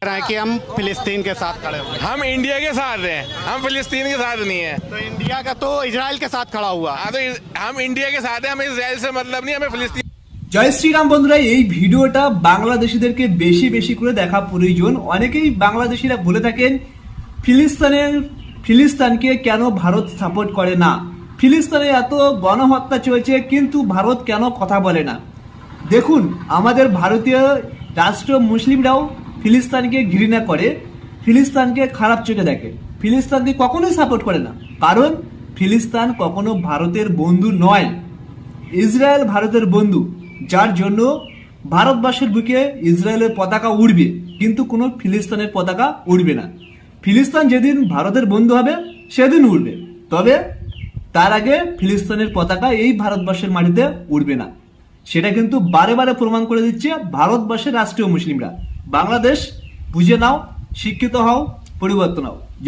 रहा है कि हम फिलिस्तीन के साथ खड़े हुए हैं। हम इंडिया के साथ हैं, हम फिलिस्तीन के साथ नहीं है। तो इंडिया का तो इजराइल के साथ खड़ा हुआ। हाँ तो हम इंडिया के साथ हैं, हमें इजराइल से मतलब नहीं, हमें फिलिस्तीन। জয় শ্রীরাম বন্ধুরা, এই ভিডিওটা বাংলাদেশিদেরকে বেশি বেশি করে দেখা প্রয়োজন। অনেকেই বাংলাদেশিরা বলে থাকেন ফিলিস্তিনকে কেন ভারত সাপোর্ট করে না, ফিলিস্তিনে এত গণহত্যা চলছে কিন্তু ভারত কেন কথা বলে না। দেখুন, আমাদের ভারতীয় রাষ্ট্র মুসলিমরাও ফিলিস্তিনকে ঘৃণা করে, ফিলিস্তিনকে খারাপ চোখে দেখে, ফিলিস্তিনকে কখনোই সাপোর্ট করে না। কারণ ফিলিস্তিন কখনো ভারতের বন্ধু নয়, ইসরায়েল ভারতের বন্ধু, যার জন্য ভারতবর্ষের বুকে ইসরায়েলের পতাকা উড়বে কিন্তু কোনো ফিলিস্তিনের পতাকা উড়বে না। ফিলিস্তিন যেদিন ভারতের বন্ধু হবে সেদিন উড়বে, তবে তার আগে ফিলিস্তিনের পতাকা এই ভারতবর্ষের মাটিতে উড়বে না। সেটা কিন্তু বারে বারে প্রমাণ করে দিচ্ছে ভারতবর্ষের রাষ্ট্রীয় মুসলিমরা। বাংলাদেশ বুঝে নাও, শিক্ষিত হও, পরিবর্তন হও। জয়।